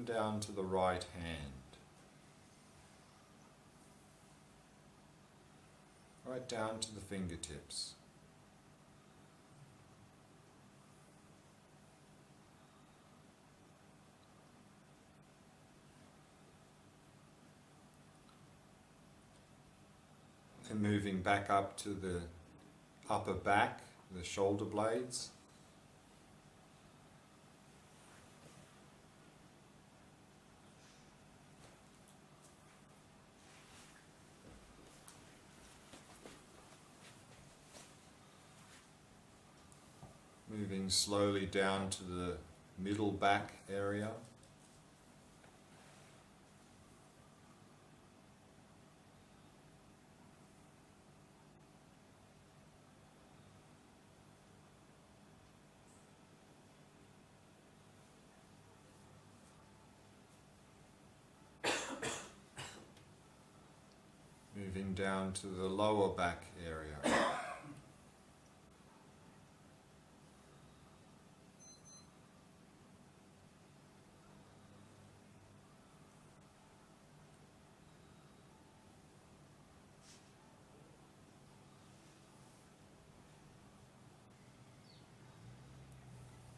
down to the right hand. Right down to the fingertips. And moving back up to the upper back, the shoulder blades. Moving slowly down to the middle back area. Moving down to the lower back area.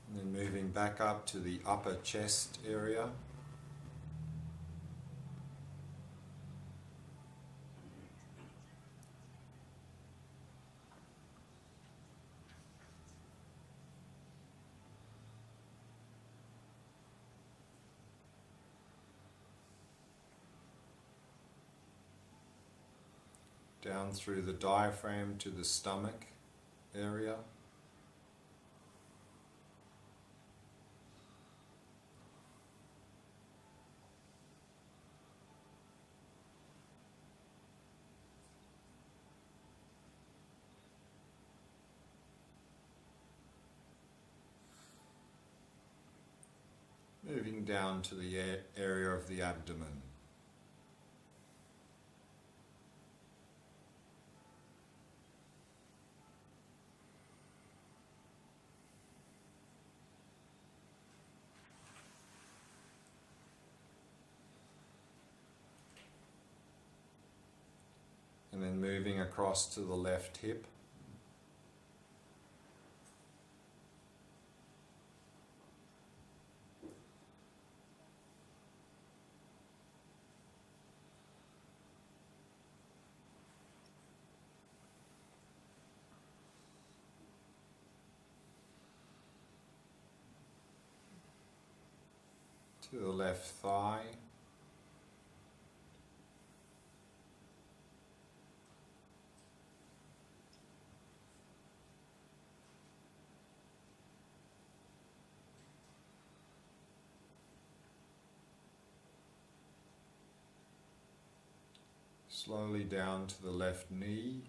And then moving back up to the upper chest area. Down through the diaphragm to the stomach area. Moving down to the area of the abdomen. And then moving across to the left hip. To the left thigh. Slowly down to the left knee.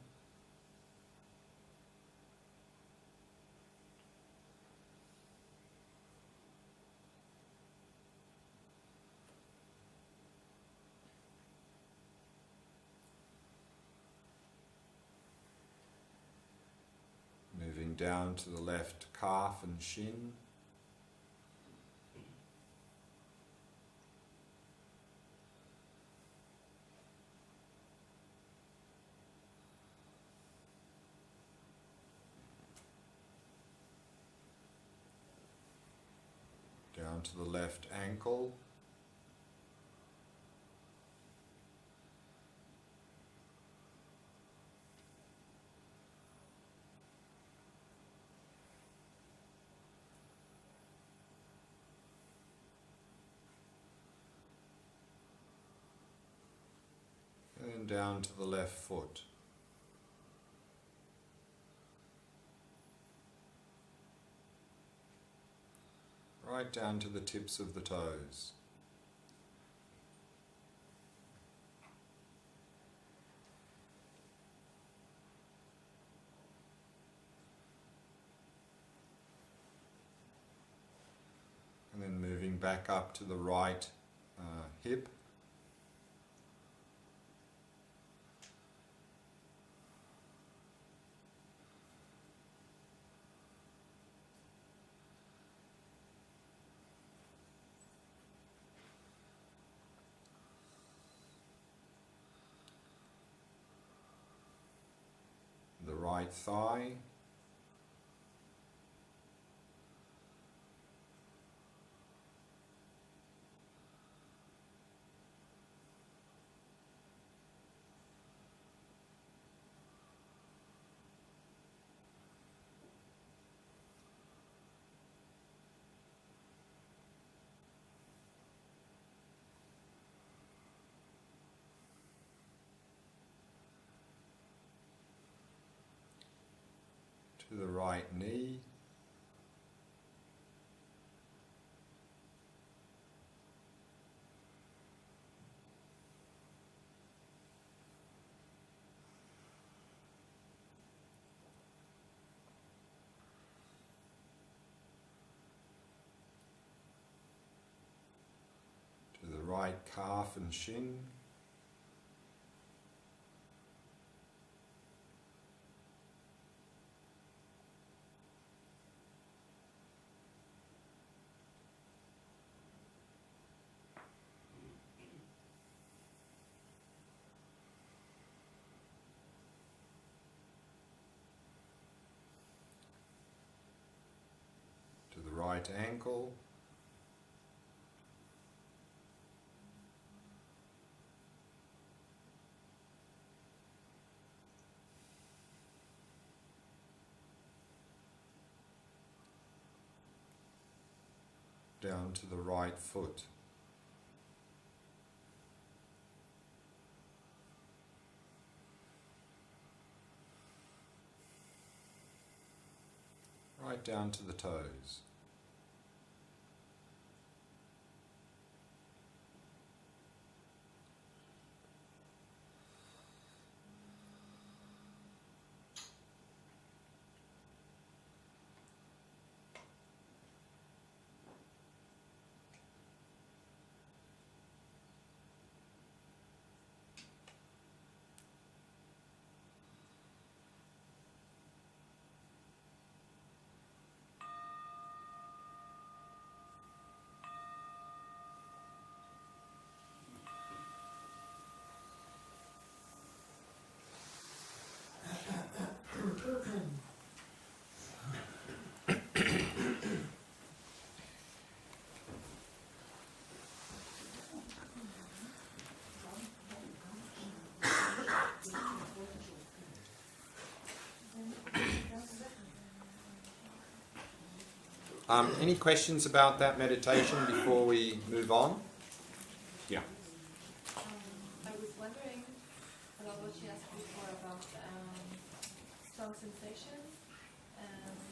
Moving down to the left calf and shin. Down to the left ankle. And down to the left foot. Right down to the tips of the toes. And then moving back up to the right hip. right thigh. To the right knee. To the right calf and shin. To the right ankle. Down to the right foot. Right down to the toes. Any questions about that meditation before we move on? Yeah. I was wondering about what you asked before about strong sensations.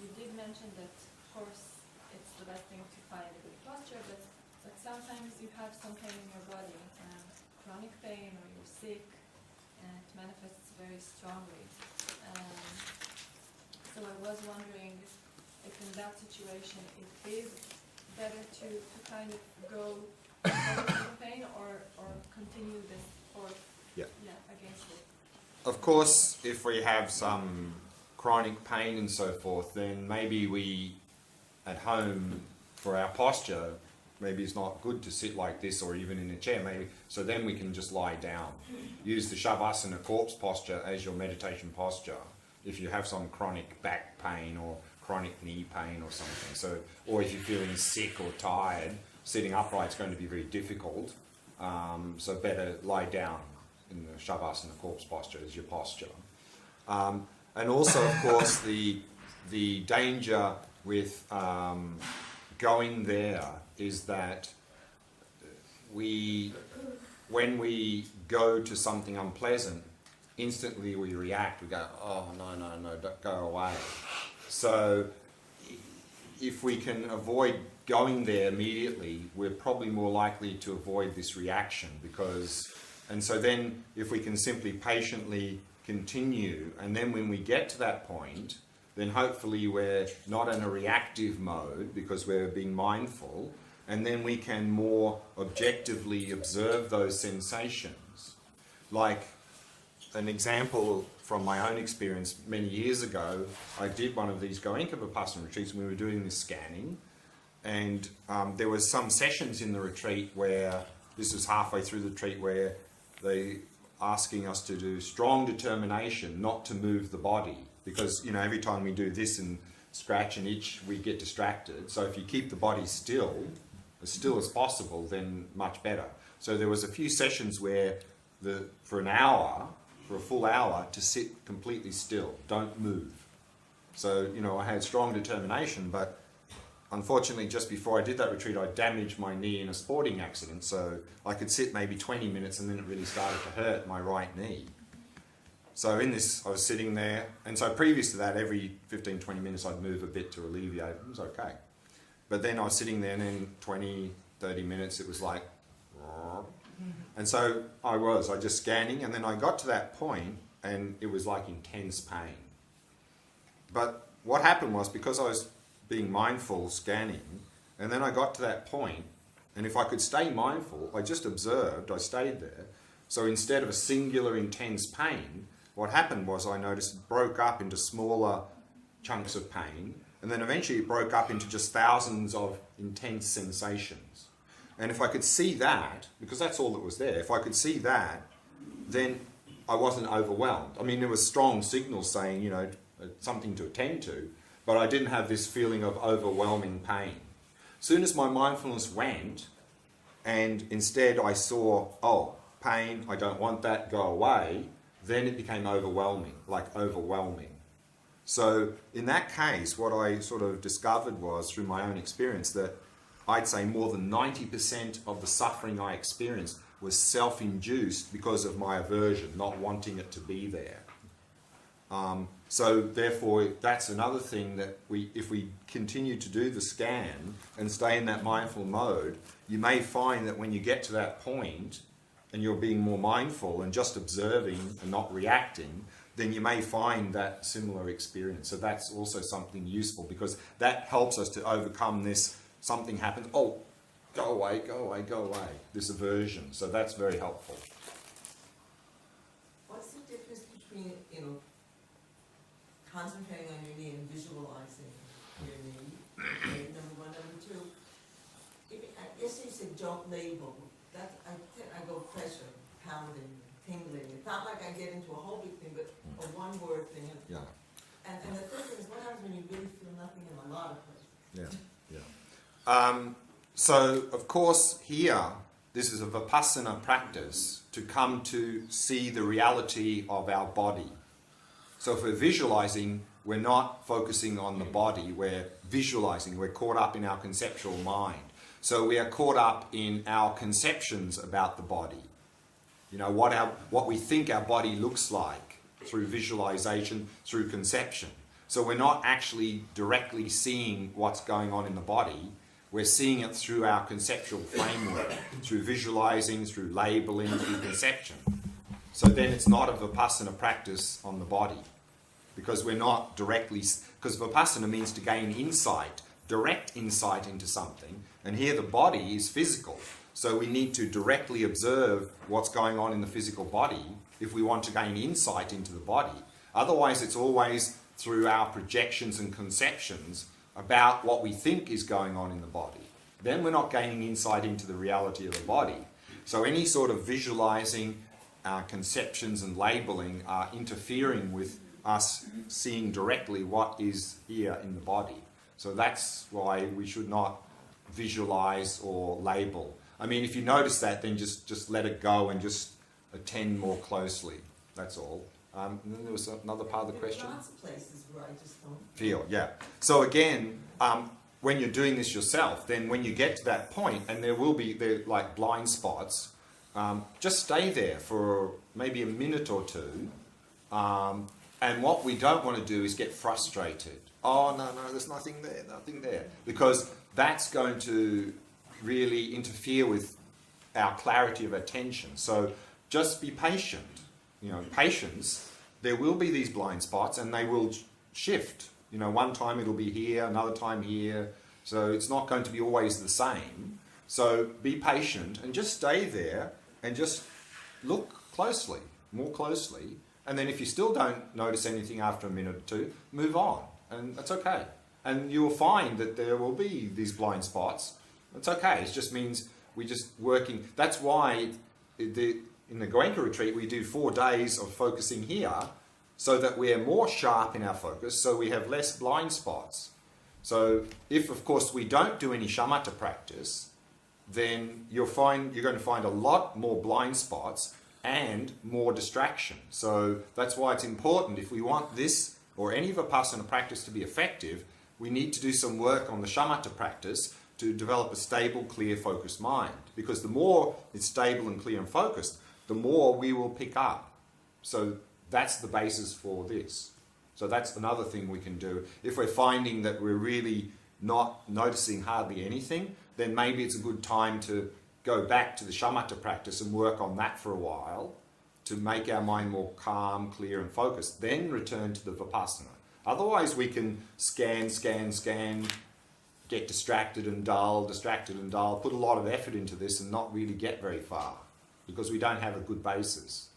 You did mention that, of course, it's the best thing to find a good posture, but sometimes you have some pain in your body, chronic pain, or you're sick, and it manifests very strongly. So I was wondering if in that situation it is better to kind of go over the pain or continue this sport against it. Of course, if we have some chronic pain and so forth, then maybe we, at home, for our posture, maybe it's not good to sit like this or even in a chair. So then we can just lie down. Use the Shavasana corpse posture as your meditation posture if you have some chronic back pain or chronic knee pain or something. So, or if you're feeling sick or tired, sitting upright is going to be very difficult. So better lie down in the Shavasana corpse posture as your posture. And also, of course, the danger with going there is that when we go to something unpleasant, instantly we react. We go, oh, no, don't go away. So if we can avoid going there immediately, we're probably more likely to avoid this reaction and so then if we can simply patiently continue, and then when we get to that point, then hopefully we're not in a reactive mode because we're being mindful, and then we can more objectively observe those sensations. Like an example from my own experience, many years ago, I did one of these Goenka Vipasana retreats and we were doing this scanning, and there was some sessions in the retreat where, this was halfway through the retreat, where asking us to do strong determination not to move the body, because every time we do this and scratch and itch, we get distracted. So if you keep the body still as possible, then much better. So there was a few sessions where for a full hour, to sit completely still, don't move. So I had strong determination, but unfortunately, just before I did that retreat, I damaged my knee in a sporting accident. So I could sit maybe 20 minutes and then it really started to hurt my right knee. So in this, I was sitting there. And so previous to that, every 15, 20 minutes, I'd move a bit to alleviate. It was okay. But then I was sitting there and in 20, 30 minutes, it was like, and so I was just scanning. And then I got to that point and it was like intense pain. But what happened was, because I was being mindful, scanning, and then I got to that point, and if I could stay mindful, I just observed, I stayed there. So instead of a singular intense pain, what happened was I noticed it broke up into smaller chunks of pain, and then eventually it broke up into just thousands of intense sensations. And if I could see that, because that's all that was there, if I could see that, then I wasn't overwhelmed. I mean, there was strong signals saying, something to attend to, but I didn't have this feeling of overwhelming pain. As soon as my mindfulness went, and instead I saw, pain, I don't want that, go away, then it became overwhelming, like overwhelming. So in that case, what I sort of discovered was, through my own experience, that I'd say more than 90% of the suffering I experienced was self-induced because of my aversion, not wanting it to be there. So therefore, that's another thing that if we continue to do the scan and stay in that mindful mode, you may find that when you get to that point and you're being more mindful and just observing and not reacting, then you may find that similar experience. So that's also something useful, because that helps us to overcome this, something happens, go away, this aversion. So that's very helpful. What's the difference between, concentrating on your knee and visualizing your knee? Okay, number one. Number two, yesterday you said don't label. I go pressure, pounding, tingling. It's not like I get into a whole big thing, but a one-word thing. Yeah. And the third thing is, what happens when you really feel nothing in a lot of places? Yeah. So, of course, here, this is a Vipasana practice to come to see the reality of our body. So if we're visualizing, we're not focusing on the body, we're visualizing, we're caught up in our conceptual mind. So we are caught up in our conceptions about the body. What we think our body looks like through visualization, through conception. So we're not actually directly seeing what's going on in the body. We're seeing it through our conceptual framework, through visualizing, through labeling, through conception. So then it's not a Vipassana practice on the body, because we're not directly, because Vipassana means to gain insight, direct insight into something, and here the body is physical. So we need to directly observe what's going on in the physical body if we want to gain insight into the body. Otherwise, it's always through our projections and conceptions about what we think is going on in the body. Then we're not gaining insight into the reality of the body. So any sort of visualizing, conceptions and labeling are interfering with us seeing directly what is here in the body. So that's why we should not visualize or label. I mean, if you notice that, then just let it go and just attend more closely. That's all. And then there was another part of the question. There's lots of places where I just don't feel. Yeah. So again, when you're doing this yourself, then when you get to that point, and there like blind spots, just stay there for maybe a minute or two. And what we don't want to do is get frustrated. Oh, no, there's nothing there. Because that's going to really interfere with our clarity of attention. So just be patient. Patience, there will be these blind spots and they will shift. One time it'll be here, another time here. So it's not going to be always the same. So be patient and just stay there and just look closely, more closely. And then if you still don't notice anything after a minute or two, move on. And that's okay. And you'll find that there will be these blind spots. It's okay. It just means we're just working. That's why in the Goenka retreat, we do 4 days of focusing here so that we're more sharp in our focus, so we have less blind spots. So if, of course, we don't do any shamatha practice, then you're going to find a lot more blind spots and more distraction. So that's why it's important, if we want this or any Vipassana practice to be effective, we need to do some work on the shamatha practice to develop a stable, clear, focused mind. Because the more it's stable and clear and focused, the more we will pick up. So that's the basis for this. So that's another thing we can do. If we're finding that we're really not noticing hardly anything, then maybe it's a good time to go back to the shamatha practice and work on that for a while to make our mind more calm, clear and focused. Then return to the Vipassana. Otherwise we can scan, get distracted and dull, put a lot of effort into this and not really get very far because we don't have a good basis.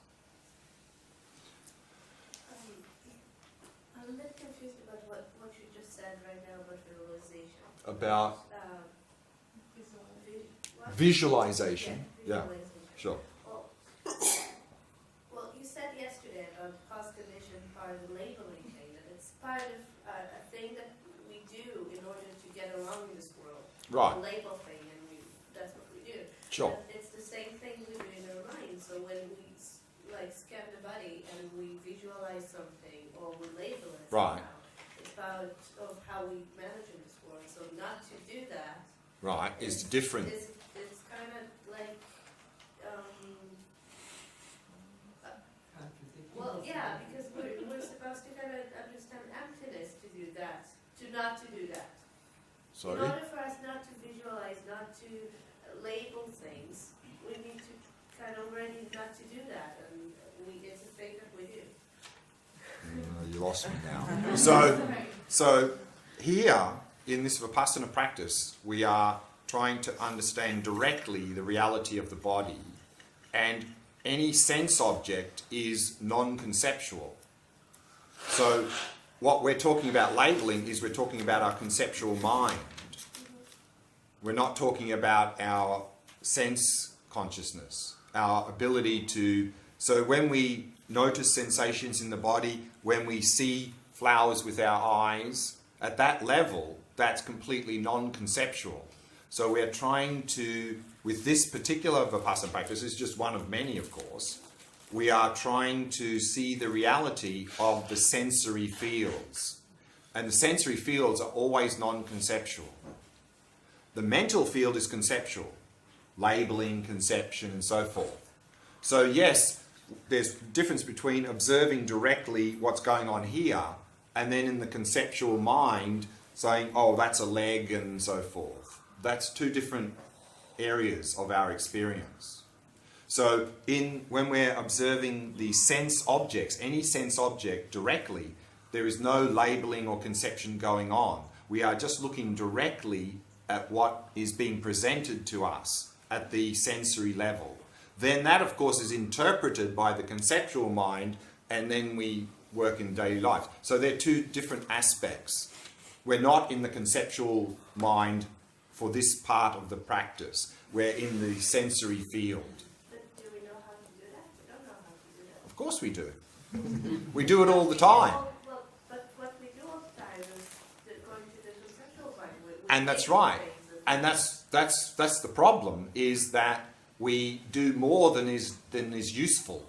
I'm a bit confused about what you just said right now about visualization. About What? visualization. Yeah, Yeah, visualization. sure. Well, you said yesterday about cause condition part of the labeling thing, that it's part of a thing that we do in order to get along in this world. Right. The label thing, and that's what we do. Sure. And it's the same thing we do in our mind. So when we scan the body and we visualize something or we label it Right. somehow, it's part of how we manage in this world. So not to do that. Right, is different. It's kind of like, well, yeah, because we're supposed to kind of understand emptiness to do that, not to do that. Sorry? In order for us not to visualize, not to label things, we need to kind of ready not to do that, and it's a thing that we do. You lost me now. So here, in this Vipassana practice, we are trying to understand directly the reality of the body, and any sense object is non-conceptual. So what we're talking about labeling is we're talking about our conceptual mind. We're not talking about our sense consciousness, our ability to... So when we notice sensations in the body, when we see flowers with our eyes, at that level, that's completely non-conceptual. So we're trying to, with this particular Vipassana practice, it's just one of many, of course, we are trying to see the reality of the sensory fields. And the sensory fields are always non-conceptual. The mental field is conceptual, labeling, conception, and so forth. So yes, there's a difference between observing directly what's going on here and then in the conceptual mind saying, oh, that's a leg and so forth. That's two different areas of our experience. So when we're observing the sense objects, any sense object directly, there is no labeling or conception going on. We are just looking directly at what is being presented to us at the sensory level. Then that, of course, is interpreted by the conceptual mind, and then we work in daily life. So they're two different aspects. We're not in the conceptual mind for this part of the practice. We're in the sensory field. But do we know how to do that? We don't know how to do that. Of course we do. We do it all the time. Well, but what we do all the time is going to the conceptual mind. And that's right. And that's the problem, is that we do more than is useful.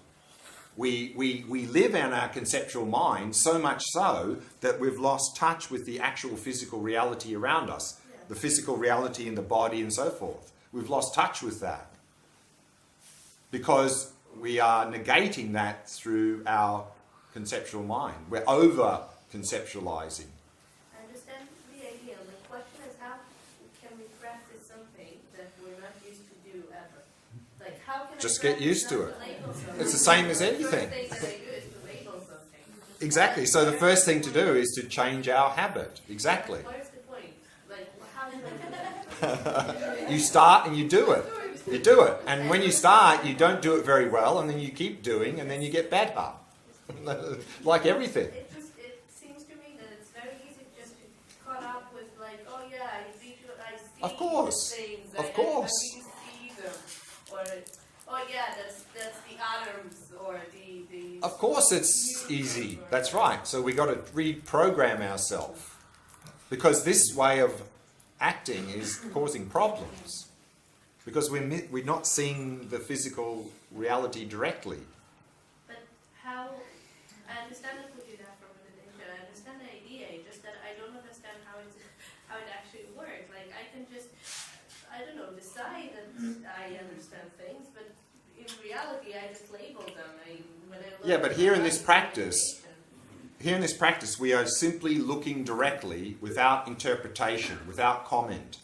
We live in our conceptual mind so much so that we've lost touch with the actual physical reality around us, the physical reality in the body and so forth. We've lost touch with that because we are negating that through our conceptual mind. We're over-conceptualizing. I understand the idea. The question is, how can we practice something that we're not used to do ever? Like, how can Just I get used to it. label something? It's the same as anything. The first thing that I do is to label something. Exactly. So the first thing to do is to change our habit. Exactly. What is the point? Like, how do I do that? You start and you do it. You do it. And when you start, you don't do it very well, and then you keep doing, and then you get better. Like everything. It seems to me that it's very easy just to caught up with like, oh yeah, I see Of course. things. Of course. I see them. Or, Oh yeah, that's the atoms or the. Of course it's easy. That's right. So we got to reprogram ourselves. Because this way of acting is causing problems. Because we're not seeing the physical reality directly. But how, I understand that we do that for meditation, I understand the idea, just that I don't understand how it actually works. Like I can just, I don't know, decide that I understand things, but in reality I just label them. When I look Yeah, but at here in my this practice, we are simply looking directly without interpretation, without comment.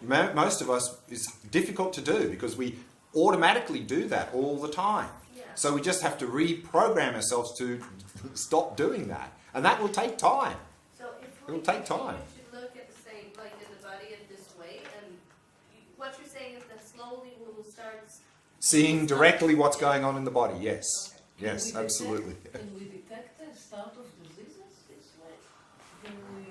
Most of us, it's difficult to do because we automatically do that all the time. Yeah. So we just have to reprogram ourselves to stop doing that. And that will take time. So if It we will take time. should look at the same, like in the body in this way, and what you're saying is that slowly we will start Seeing directly what's going on in the body, yes. Yes, Can we absolutely. Can we detect the start of diseases this way? Can we,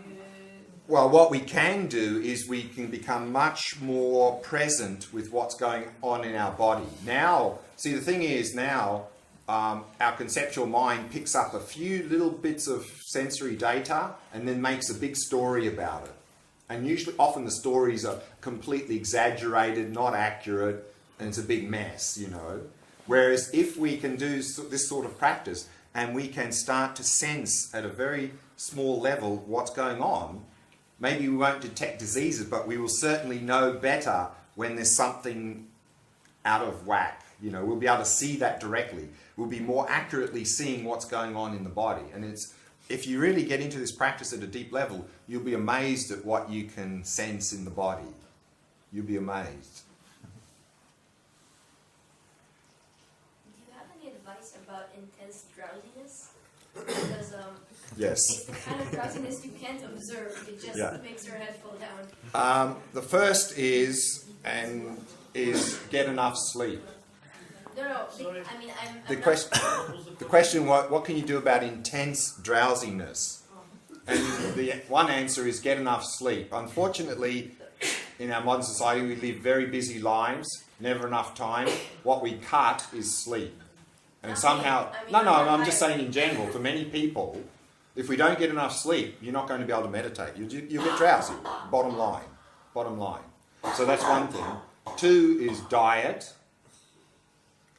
Well, what we can do is we can become much more present with what's going on in our body. Now, see, the thing is now, our conceptual mind picks up a few little bits of sensory data and then makes a big story about it. And usually, often the stories are completely exaggerated, not accurate, and it's a big mess, you know. Whereas if we can do this sort of practice and we can start to sense at a very small level what's going on, maybe we won't detect diseases, but we will certainly know better when there's something out of whack. You know, we'll be able to see that directly. We'll be more accurately seeing what's going on in the body. And it's, if you really get into this practice at a deep level, you'll be amazed at what you can sense in the body. You'll be amazed. Do you have any advice about intense drowsiness? Because Yes. it's the kind of drowsiness you can't observe. It just Yeah. makes your head fall down. The first is get enough sleep. No, I mean, I'm The not- question, what can you do about intense drowsiness? And the one answer is get enough sleep. Unfortunately, in our modern society, we live very busy lives, never enough time. What we cut is sleep. And somehow, I'm just saying in general, for many people, if we don't get enough sleep, you're not going to be able to meditate. You'll get drowsy, bottom line. So that's one thing. Two is diet.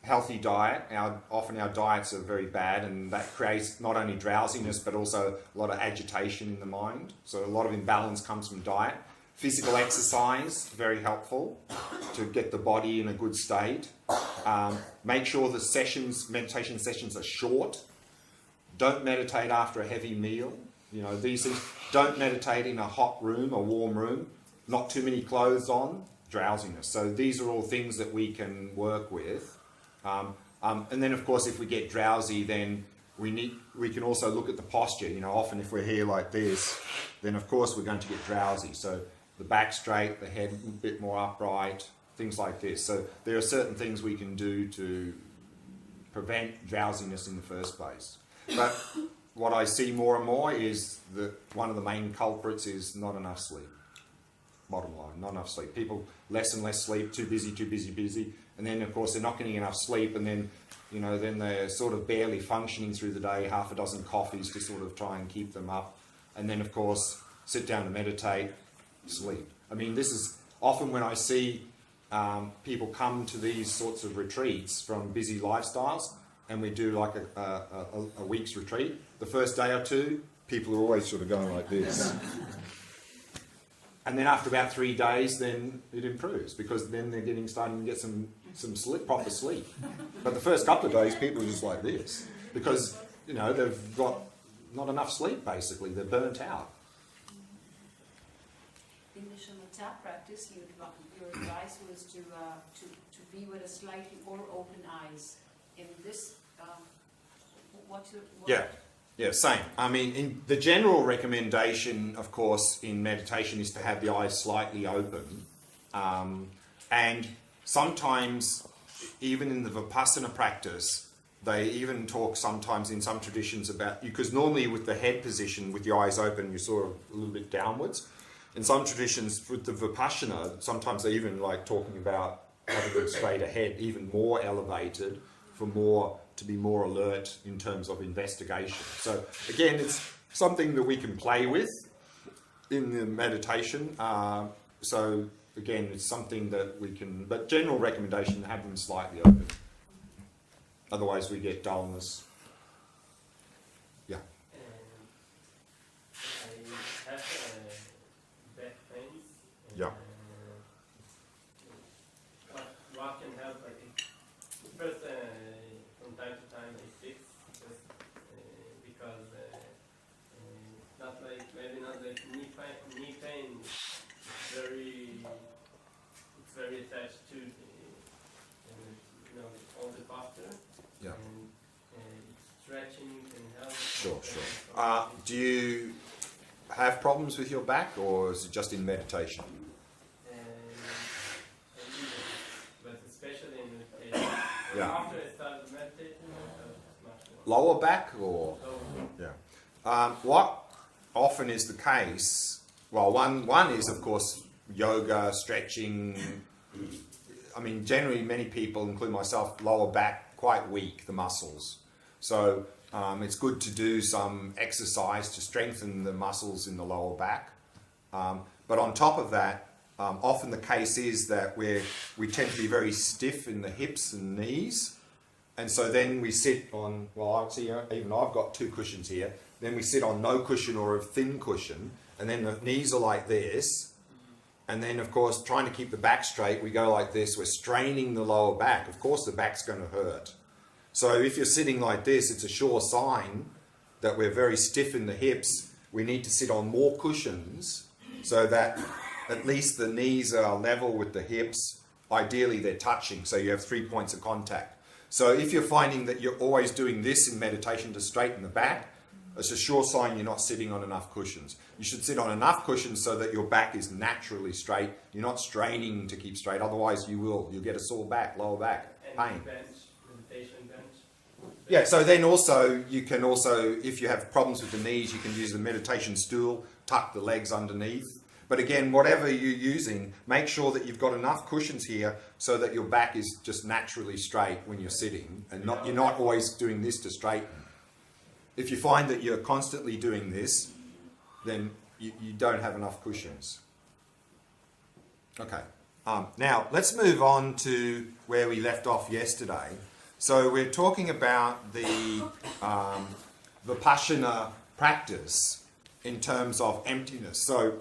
Healthy diet. Often our diets are very bad, and that creates not only drowsiness but also a lot of agitation in the mind. So a lot of imbalance comes from diet. Physical exercise, very helpful to get the body in a good state. Make sure the meditation sessions are short. Don't meditate after a heavy meal. You know, these things. Don't meditate in a hot room, a warm room. Not too many clothes on. Drowsiness. So these are all things that we can work with. And then, of course, if we get drowsy, then we can also look at the posture. You know, often if we're here like this, then of course we're going to get drowsy. So the back straight, the head a bit more upright, things like this. So there are certain things we can do to prevent drowsiness in the first place. But what I see more and more is that one of the main culprits is not enough sleep. Bottom line, not enough sleep. People less and less sleep, too busy. And then, of course, they're not getting enough sleep, and then, you know, then they're sort of barely functioning through the day, half a dozen coffees to sort of try and keep them up. And then, of course, sit down to meditate, sleep. I mean, this is often when I see people come to these sorts of retreats from busy lifestyles, and we do like a week's retreat. The first day or two, people are always sort of going like this. And then after about 3 days, then it improves, because then they're starting to get some sleep, proper sleep. But the first couple of days, people are just like this, because, you know, they've got not enough sleep, basically. They're burnt out. In the shamatha practice, your advice was to be with a slightly more open eyes. In this, Yeah, same. I mean, in the general recommendation, of course, in meditation is to have the eyes slightly open. And sometimes, even in the Vipasana practice, they even talk sometimes in some traditions about, because normally with the head position, with the eyes open, you're sort of a little bit downwards. In some traditions, with the Vipasana, sometimes they even like talking about rather than straight ahead, even more elevated to be more alert in terms of investigation. So again, it's something that we can play with in the meditation. So again, it's something that we can, but general recommendation, have them slightly open. Otherwise we get dullness. Yeah. I have back pains. Yeah. What can help? First, from time to time, I fix just because not like maybe not like knee pain. It's very attached to all the posture. Yeah. And stretching can help. Sure. Do you have problems with your back, or is it just in meditation? But especially in meditation. Yeah. After I started meditating, I felt much more. Lower back, or? Lower. Yeah. What often is the case, well, one is, of course, yoga, stretching. I mean, generally many people, including myself, lower back, quite weak, the muscles. So it's good to do some exercise to strengthen the muscles in the lower back. But on top of that, often the case is that we tend to be very stiff in the hips and knees. And so then we sit on, well, I see, even I've got 2 cushions here. Then we sit on no cushion or a thin cushion. And then the knees are like this. And then, of course, trying to keep the back straight, we go like this. We're straining the lower back. Of course, the back's going to hurt. So if you're sitting like this, it's a sure sign that we're very stiff in the hips. We need to sit on more cushions so that at least the knees are level with the hips. Ideally, they're touching, so you have 3 points of contact. So if you're finding that you're always doing this in meditation to straighten the back, it's a sure sign you're not sitting on enough cushions. You should sit on enough cushions so that your back is naturally straight. You're not straining to keep straight, otherwise you'll get a sore back, lower back, pain. And bench, meditation bench. Yeah, so then also, you can also, if you have problems with the knees, you can use the meditation stool, tuck the legs underneath. But again, whatever you're using, make sure that you've got enough cushions here so that your back is just naturally straight when you're sitting, and you're not always doing this to straighten. If you find that you're constantly doing this, then you don't have enough cushions. Okay. Now, let's move on to where we left off yesterday. So we're talking about the Vipasana practice in terms of emptiness. So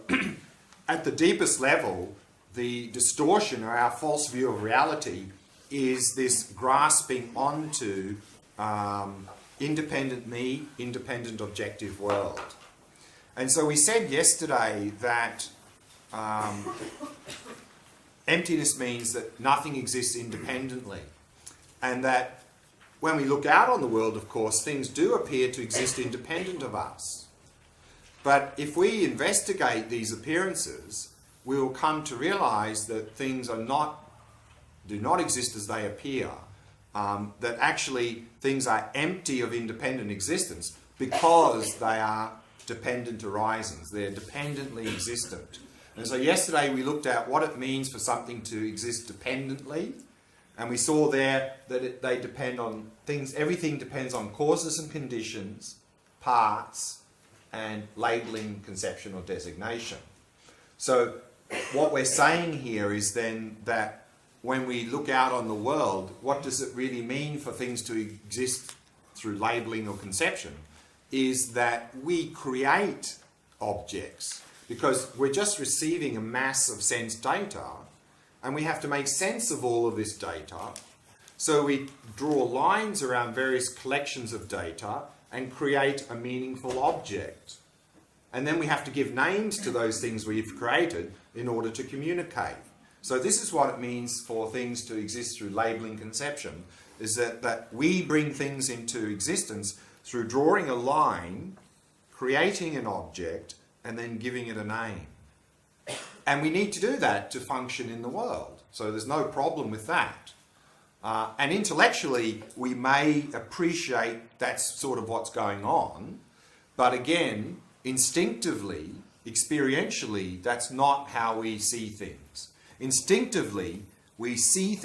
at the deepest level, the distortion or our false view of reality is this grasping onto independent me, independent objective world. And so we said yesterday that emptiness means that nothing exists independently. And that when we look out on the world, of course, things do appear to exist independent of us. But if we investigate these appearances, we will come to realize that things do not exist as they appear. That actually things are empty of independent existence because they are dependent arisings. They're dependently existent. And so yesterday we looked at what it means for something to exist dependently. And we saw there that they depend on things. Everything depends on causes and conditions, parts, and labeling, conception, or designation. So what we're saying here is then that when we look out on the world, what does it really mean for things to exist through labeling or conception? Is that we create objects because we're just receiving a mass of sense data and we have to make sense of all of this data. So we draw lines around various collections of data and create a meaningful object. And then we have to give names to those things we've created in order to communicate. So this is what it means for things to exist through labeling conception, is that we bring things into existence through drawing a line, creating an object, and then giving it a name. And we need to do that to function in the world. So there's no problem with that. And intellectually, we may appreciate that's sort of what's going on. But again, instinctively, experientially, that's not how we see things. Instinctively, We see things